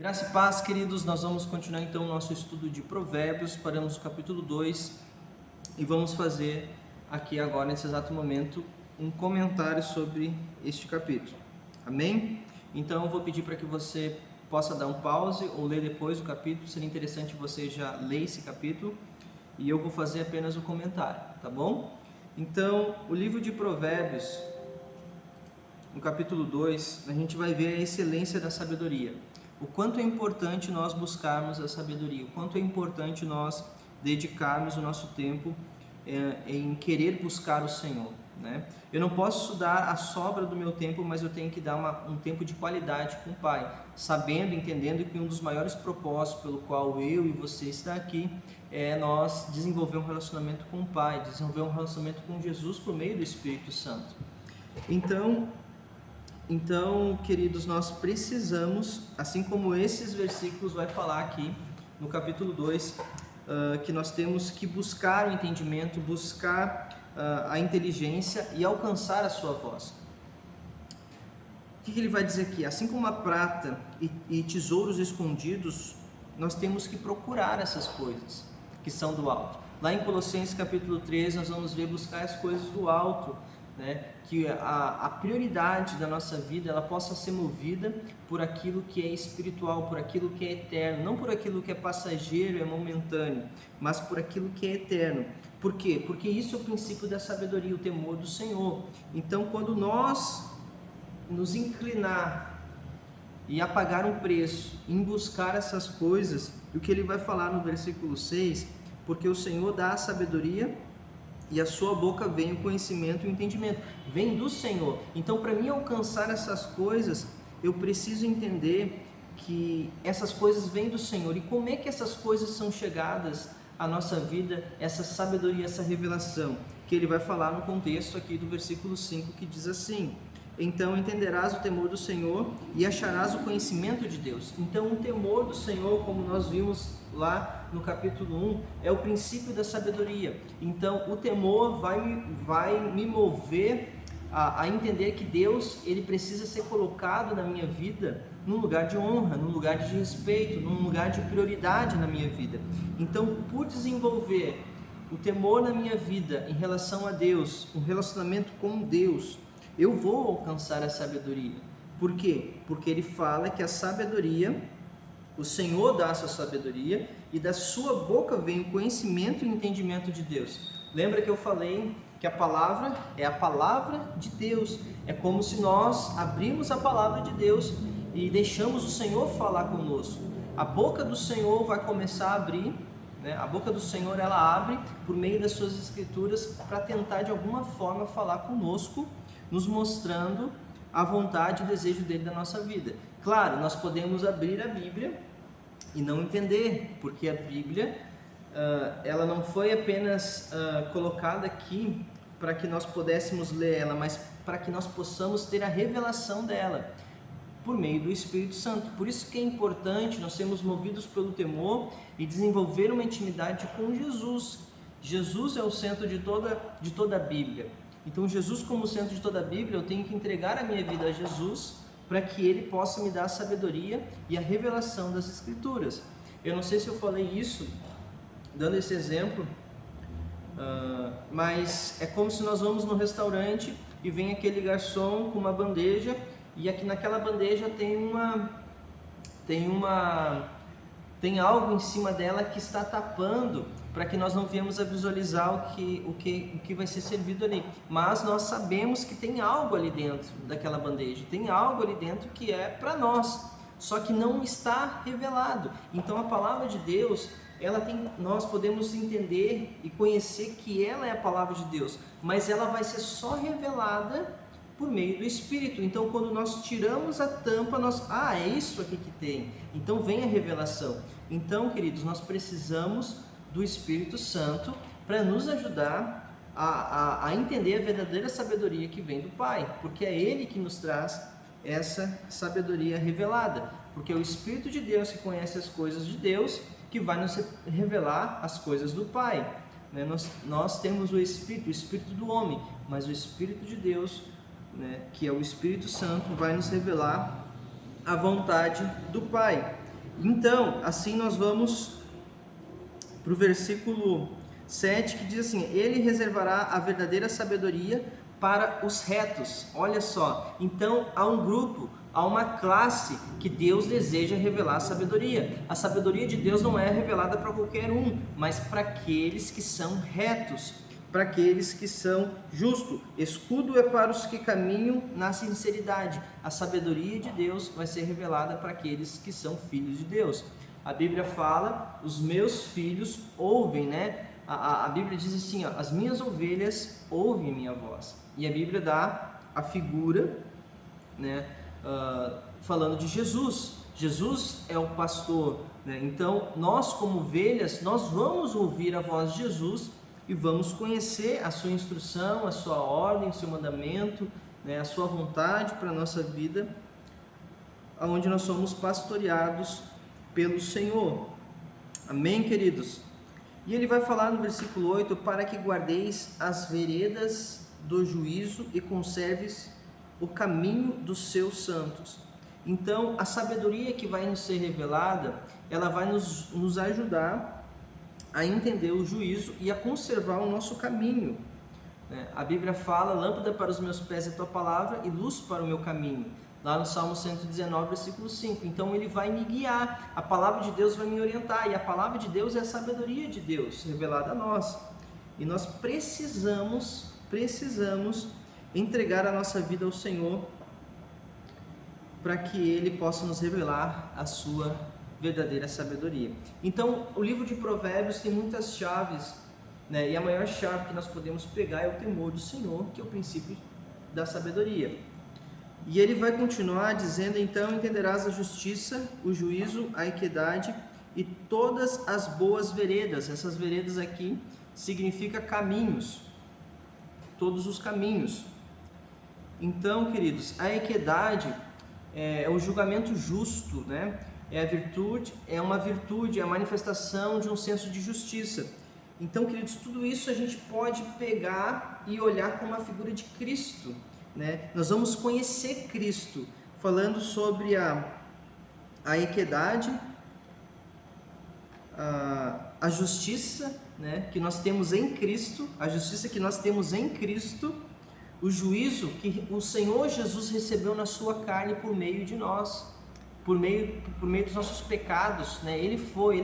Graça e paz, queridos, nós vamos continuar então o nosso estudo de Provérbios. Paramos no capítulo 2 e vamos fazer aqui agora, nesse exato momento, um comentário sobre este capítulo. Amém? Então eu vou pedir para que você possa dar um pause ou ler depois o capítulo. Seria interessante você já ler esse capítulo e eu vou fazer apenas o comentário, tá bom? Então, o livro de Provérbios, no capítulo 2, a gente vai ver a excelência da sabedoria. O quanto é importante nós buscarmos a sabedoria, o quanto é importante nós dedicarmos o nosso tempo em querer buscar o Senhor, né? Eu não posso estudar a sobra do meu tempo, mas eu tenho que dar um tempo de qualidade com o Pai, sabendo, entendendo que um dos maiores propósitos pelo qual eu e você está aqui é nós desenvolver um relacionamento com o Pai, desenvolver um relacionamento com Jesus por meio do Espírito Santo. Então, queridos, nós precisamos, assim como esses versículos vai falar aqui no capítulo 2, que nós temos que buscar o entendimento, buscar a inteligência e alcançar a sua voz. O que ele vai dizer aqui? Assim como a prata e tesouros escondidos, nós temos que procurar essas coisas que são do alto. Lá em Colossenses capítulo 3, nós vamos ver buscar as coisas do alto, né? Que a prioridade da nossa vida ela possa ser movida por aquilo que é espiritual, por aquilo que é eterno, não por aquilo que é passageiro, é momentâneo, mas por aquilo que é eterno. Por quê? Porque isso é o princípio da sabedoria, o temor do Senhor. Então, quando nós nos inclinar e a pagar um preço em buscar essas coisas, o que ele vai falar no versículo 6, porque o Senhor dá a sabedoria e a sua boca vem o conhecimento e o entendimento, vem do Senhor. Então, para mim alcançar essas coisas, eu preciso entender que essas coisas vêm do Senhor. E como é que essas coisas são chegadas à nossa vida, essa sabedoria, essa revelação? Que ele vai falar no contexto aqui do versículo 5, que diz assim: então entenderás o temor do Senhor e acharás o conhecimento de Deus. Então o temor do Senhor, como nós vimos lá no capítulo 1, é o princípio da sabedoria. Então o temor vai me mover a entender que Deus ele precisa ser colocado na minha vida num lugar de honra, num lugar de respeito, num lugar de prioridade na minha vida. Então, por desenvolver o temor na minha vida em relação a Deus, um relacionamento com Deus, eu vou alcançar a sabedoria. Por quê? Porque ele fala que a sabedoria, o Senhor dá a sua sabedoria e da sua boca vem o conhecimento e o entendimento de Deus. Lembra que eu falei que a palavra é a palavra de Deus. É como se nós abrimos a palavra de Deus e deixamos o Senhor falar conosco. A boca do Senhor vai começar a abrir, né? A boca do Senhor ela abre por meio das suas escrituras para tentar de alguma forma falar conosco, nos mostrando a vontade e o desejo dele da nossa vida. Claro, nós podemos abrir a Bíblia e não entender, porque a Bíblia ela não foi apenas colocada aqui para que nós pudéssemos ler ela, mas para que nós possamos ter a revelação dela por meio do Espírito Santo. Por isso que é importante nós sermos movidos pelo temor e desenvolver uma intimidade com Jesus. Jesus é o centro de toda a Bíblia. Então, Jesus como centro de toda a Bíblia, eu tenho que entregar a minha vida a Jesus para que Ele possa me dar a sabedoria e a revelação das Escrituras. Eu não sei se eu falei isso, dando esse exemplo, mas é como se nós vamos no restaurante e vem aquele garçom com uma bandeja e aqui naquela bandeja tem algo em cima dela que está tapando para que nós não venhamos a visualizar o que vai ser servido ali. Mas nós sabemos que tem algo ali dentro daquela bandeja, tem algo ali dentro que é para nós, só que não está revelado. Então a palavra de Deus, nós podemos entender e conhecer que ela é a palavra de Deus, mas ela vai ser só revelada por meio do Espírito. Então quando nós tiramos a tampa, é isso aqui que tem. Então vem a revelação. Então, queridos, nós precisamos do Espírito Santo para nos ajudar a entender a verdadeira sabedoria que vem do Pai, porque é Ele que nos traz essa sabedoria revelada, porque é o Espírito de Deus que conhece as coisas de Deus, que vai nos revelar as coisas do Pai, né? Nós temos o Espírito do homem, mas o Espírito de Deus, né, que é o Espírito Santo, vai nos revelar a vontade do Pai. Então, assim nós vamos para o versículo 7, que diz assim: ele reservará a verdadeira sabedoria para os retos. Olha só, então há um grupo, há uma classe que Deus deseja revelar a sabedoria. A sabedoria de Deus não é revelada para qualquer um, mas para aqueles que são retos, para aqueles que são justos. Escudo é para os que caminham na sinceridade. A sabedoria de Deus vai ser revelada para aqueles que são filhos de Deus. A Bíblia fala: os meus filhos ouvem, né? A Bíblia diz assim, ó, as minhas ovelhas ouvem minha voz. E a Bíblia dá a figura, né, falando de Jesus. Jesus é o pastor, né? Então nós, como ovelhas, nós vamos ouvir a voz de Jesus e vamos conhecer a sua instrução, a sua ordem, o seu mandamento, né, a sua vontade para a nossa vida, onde nós somos pastoreados pelo Senhor. Amém, queridos? E ele vai falar no versículo 8: para que guardeis as veredas do juízo e conserves o caminho dos seus santos. Então, a sabedoria que vai nos ser revelada, ela vai nos ajudar a entender o juízo e a conservar o nosso caminho. A Bíblia fala: lâmpada para os meus pés é a tua palavra e luz para o meu caminho. Lá no Salmo 119, versículo 5. Então ele vai me guiar, a palavra de Deus vai me orientar, e a palavra de Deus é a sabedoria de Deus revelada a nós. E nós precisamos entregar a nossa vida ao Senhor, para que Ele possa nos revelar a sua verdadeira sabedoria. Então, o livro de Provérbios tem muitas chaves, né? E a maior chave que nós podemos pegar é o temor do Senhor, que é o princípio da sabedoria. E ele vai continuar dizendo: então entenderás a justiça, o juízo, a equidade e todas as boas veredas. Essas veredas aqui significa caminhos, todos os caminhos. Então, queridos, a equidade é o julgamento justo, né? É a virtude, é uma virtude, é a manifestação de um senso de justiça. Então, queridos, tudo isso a gente pode pegar e olhar como uma figura de Cristo, né? Nós vamos conhecer Cristo falando sobre a equidade, a justiça, né, que nós temos em Cristo, a justiça que nós temos em Cristo, o juízo que o Senhor Jesus recebeu na sua carne por meio de nós, por meio dos nossos pecados, né? Ele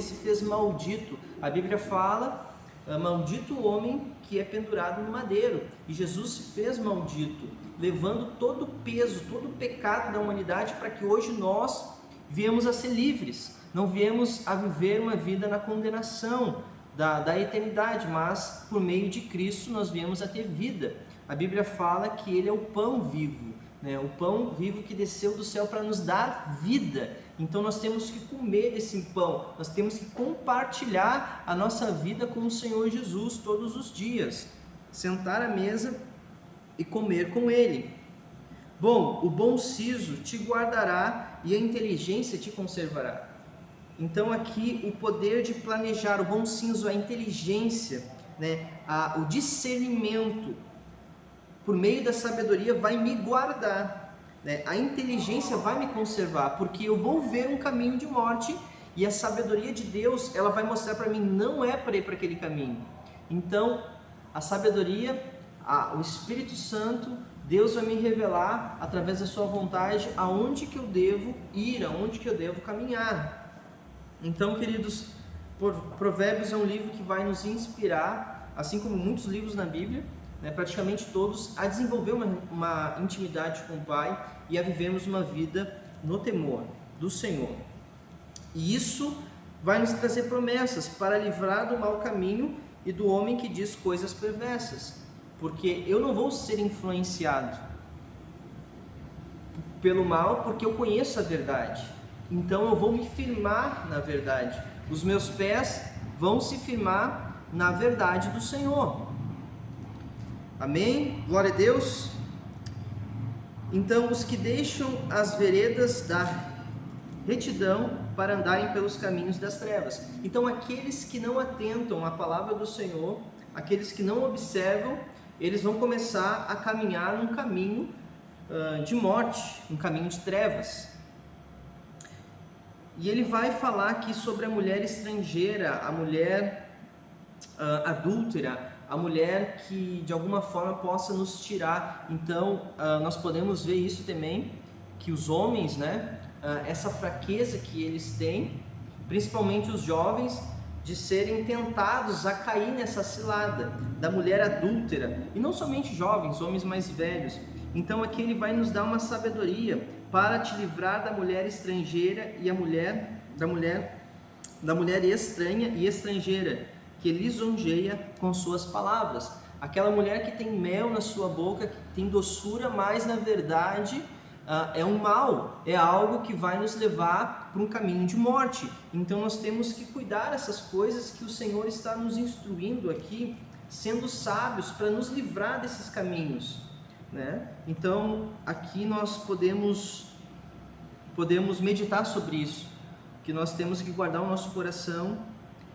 se fez maldito. A Bíblia fala: maldito o homem que é pendurado no madeiro. E Jesus se fez maldito, levando todo o peso, todo o pecado da humanidade, para que hoje nós viemos a ser livres, não viemos a viver uma vida na condenação da eternidade, mas por meio de Cristo nós viemos a ter vida. A Bíblia fala que Ele é o pão vivo, né? O pão vivo que desceu do céu para nos dar vida. Então nós temos que comer esse pão, nós temos que compartilhar a nossa vida com o Senhor Jesus todos os dias, sentar à mesa e comer com Ele. Bom, o bom siso te guardará e a inteligência te conservará. Então aqui o poder de planejar, o bom siso, a inteligência, né? O discernimento, por meio da sabedoria, vai me guardar, né? A inteligência vai me conservar, porque eu vou ver um caminho de morte, e a sabedoria de Deus, ela vai mostrar para mim, não é para ir para aquele caminho. Então a sabedoria, o Espírito Santo, Deus vai me revelar através da sua vontade aonde que eu devo ir, aonde que eu devo caminhar. Então, queridos, Provérbios é um livro que vai nos inspirar, assim como muitos livros na Bíblia, né, praticamente todos, a desenvolver uma intimidade com o Pai e a vivermos uma vida no temor do Senhor. E isso vai nos trazer promessas para livrar do mau caminho e do homem que diz coisas perversas, porque eu não vou ser influenciado pelo mal, porque eu conheço a verdade. Então eu vou me firmar na verdade, os meus pés vão se firmar na verdade do Senhor. Amém? Glória a Deus. Então, os que deixam as veredas da retidão para andarem pelos caminhos das trevas. Então, aqueles que não atentam à palavra do Senhor, aqueles que não observam, eles vão começar a caminhar num caminho de morte, um caminho de trevas. E ele vai falar aqui sobre a mulher estrangeira, a mulher adúltera, a mulher que de alguma forma possa nos tirar. Então nós podemos ver isso também, que os homens, né, essa fraqueza que eles têm, principalmente os jovens, de serem tentados a cair nessa cilada da mulher adúltera, e não somente jovens, homens mais velhos. Então aqui ele vai nos dar uma sabedoria para te livrar da mulher estrangeira e da mulher estranha e estrangeira, que lisonjeia com suas palavras. Aquela mulher que tem mel na sua boca, que tem doçura, mas na verdade é um mal, é algo que vai nos levar para um caminho de morte. Então nós temos que cuidar dessas coisas que o Senhor está nos instruindo aqui, sendo sábios para nos livrar desses caminhos, né? Então aqui nós podemos meditar sobre isso, que nós temos que guardar o nosso coração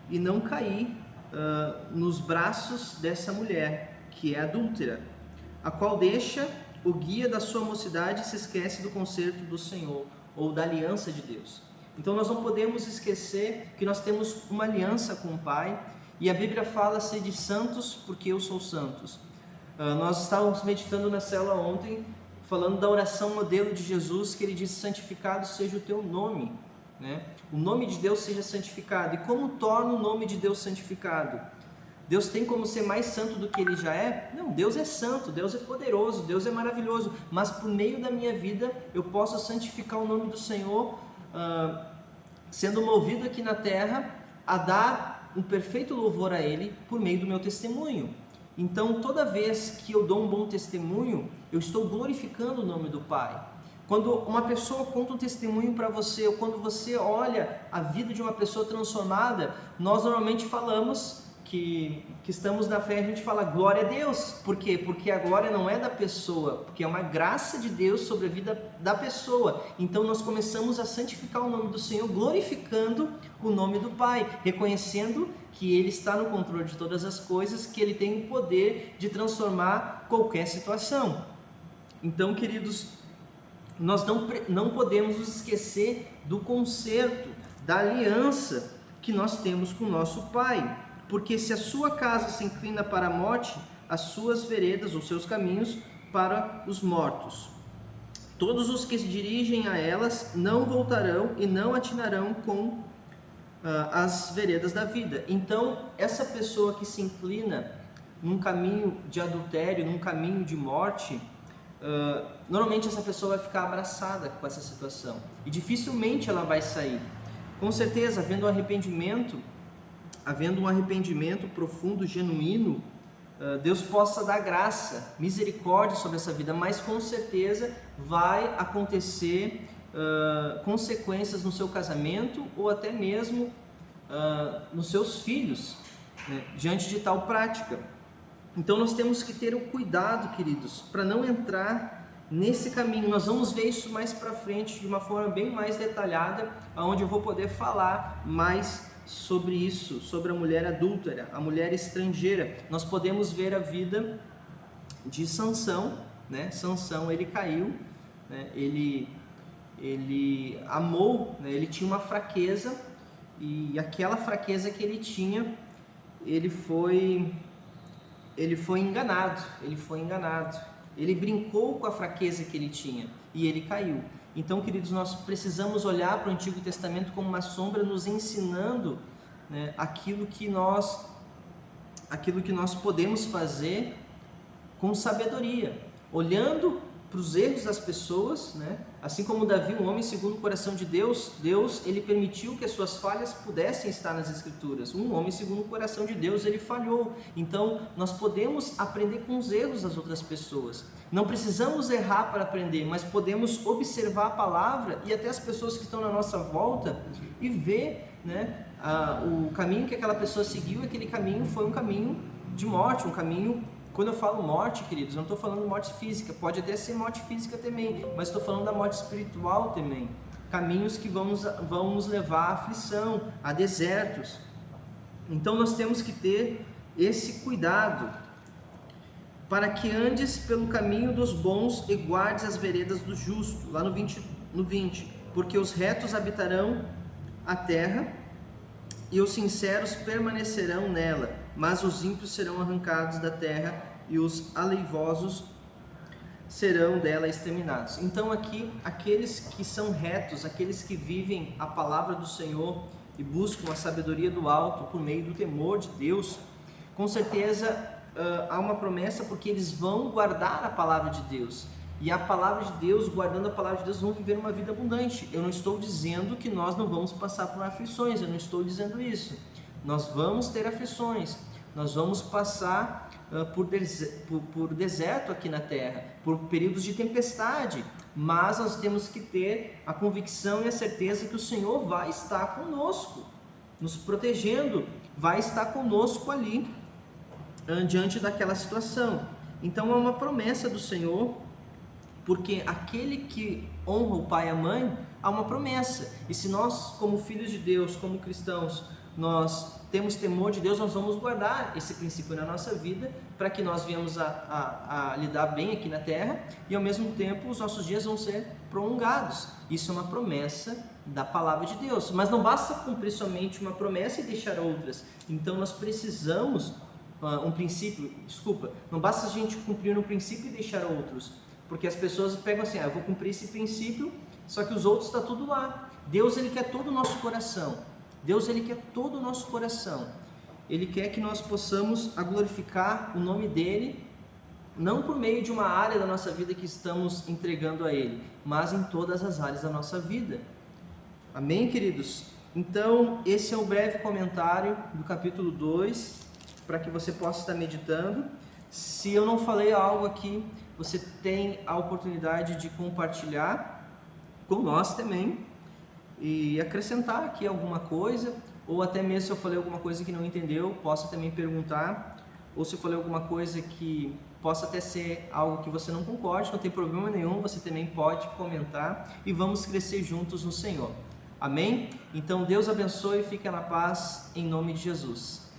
e não cair nos braços dessa mulher que é adúltera, a qual deixa o guia da sua mocidade e se esquece do conserto do Senhor, ou da aliança de Deus. Então nós não podemos esquecer que nós temos uma aliança com o Pai, e a Bíblia fala: sede santos porque eu sou santos. Nós estávamos meditando na célula ontem, falando da oração modelo de Jesus, que ele disse: santificado seja o teu nome, né? O nome de Deus seja santificado. E como torna o nome de Deus santificado? Deus tem como ser mais santo do que Ele já é? Não, Deus é santo, Deus é poderoso, Deus é maravilhoso, mas por meio da minha vida eu posso santificar o nome do Senhor, sendo movido aqui na terra a dar um perfeito louvor a Ele por meio do meu testemunho. Então toda vez que eu dou um bom testemunho, eu estou glorificando o nome do Pai. Quando uma pessoa conta um testemunho para você, ou quando você olha a vida de uma pessoa transformada, nós normalmente falamos que estamos na fé, a gente fala glória a Deus. Por quê? Porque a glória não é da pessoa, porque é uma graça de Deus sobre a vida da pessoa. Então nós começamos a santificar o nome do Senhor, glorificando o nome do Pai, reconhecendo que Ele está no controle de todas as coisas, que Ele tem o poder de transformar qualquer situação. Então, queridos, nós não podemos nos esquecer do conserto, da aliança que nós temos com o nosso Pai. Porque se a sua casa se inclina para a morte, as suas veredas, os seus caminhos, para os mortos. Todos os que se dirigem a elas não voltarão e não atinarão com as veredas da vida. Então, essa pessoa que se inclina num caminho de adultério, num caminho de morte, normalmente essa pessoa vai ficar abraçada com essa situação. E dificilmente ela vai sair. Com certeza, havendo um arrependimento profundo, genuíno, Deus possa dar graça, misericórdia sobre essa vida, mas com certeza vai acontecer consequências no seu casamento ou até mesmo nos seus filhos, né, diante de tal prática. Então nós temos que ter o cuidado, queridos, para não entrar nesse caminho. Nós vamos ver isso mais para frente de uma forma bem mais detalhada, onde eu vou poder falar mais sobre isso, sobre a mulher adúltera, a mulher estrangeira. Nós podemos ver a vida de Sansão, né? Sansão, ele caiu, né? Ele amou, né? Ele tinha uma fraqueza, e aquela fraqueza que ele tinha, ele foi enganado, ele brincou com a fraqueza que ele tinha e ele caiu. Então, queridos, nós precisamos olhar para o Antigo Testamento como uma sombra, nos ensinando, né, aquilo que nós podemos fazer com sabedoria, olhando para os erros das pessoas, né? Assim como Davi, um homem segundo o coração de Deus, ele permitiu que as suas falhas pudessem estar nas Escrituras. Um homem segundo o coração de Deus, ele falhou. Então, nós podemos aprender com os erros das outras pessoas. Não precisamos errar para aprender, mas podemos observar a palavra e até as pessoas que estão na nossa volta e ver, né, o caminho que aquela pessoa seguiu. Aquele caminho foi um caminho de morte, um caminho... Quando eu falo morte, queridos, não estou falando morte física, pode até ser morte física também, mas estou falando da morte espiritual também. Caminhos que vão nos levar à aflição, a desertos. Então nós temos que ter esse cuidado, para que andes pelo caminho dos bons e guardes as veredas do justo, lá no 20, porque os retos habitarão a terra, e os sinceros permanecerão nela, mas os ímpios serão arrancados da terra e os aleivosos serão dela exterminados. Então aqui, aqueles que são retos, aqueles que vivem a palavra do Senhor e buscam a sabedoria do alto por meio do temor de Deus, com certeza há uma promessa, porque eles vão guardar a palavra de Deus. E a palavra de Deus, guardando a palavra de Deus, vão viver uma vida abundante. Eu não estou dizendo que nós não vamos passar por aflições, eu não estou dizendo isso. Nós vamos ter aflições, nós vamos passar por deserto aqui na terra, por períodos de tempestade, mas nós temos que ter a convicção e a certeza que o Senhor vai estar conosco, nos protegendo, vai estar conosco ali, diante daquela situação. Então é uma promessa do Senhor, porque aquele que honra o pai e a mãe, há uma promessa. E se nós, como filhos de Deus, como cristãos, nós temos temor de Deus, nós vamos guardar esse princípio na nossa vida, para que nós venhamos a lidar bem aqui na terra, e ao mesmo tempo os nossos dias vão ser prolongados. Isso é uma promessa da palavra de Deus. Mas não basta cumprir somente uma promessa e deixar outras. Então nós precisamos não basta a gente cumprir um princípio e deixar outros, porque as pessoas pegam assim, eu vou cumprir esse princípio, só que os outros está tudo lá. Deus, Ele quer todo o nosso coração. Deus, Ele quer todo o nosso coração. Ele quer que nós possamos glorificar o nome dEle, não por meio de uma área da nossa vida que estamos entregando a Ele, mas em todas as áreas da nossa vida. Amém, queridos? Então, esse é um breve comentário do capítulo 2, para que você possa estar meditando. Se eu não falei algo aqui, você tem a oportunidade de compartilhar com nós também e acrescentar aqui alguma coisa, ou até mesmo se eu falei alguma coisa que não entendeu, possa também perguntar, ou se eu falei alguma coisa que possa até ser algo que você não concorde, não tem problema nenhum, você também pode comentar e vamos crescer juntos no Senhor. Amém? Então Deus abençoe e fique na paz em nome de Jesus.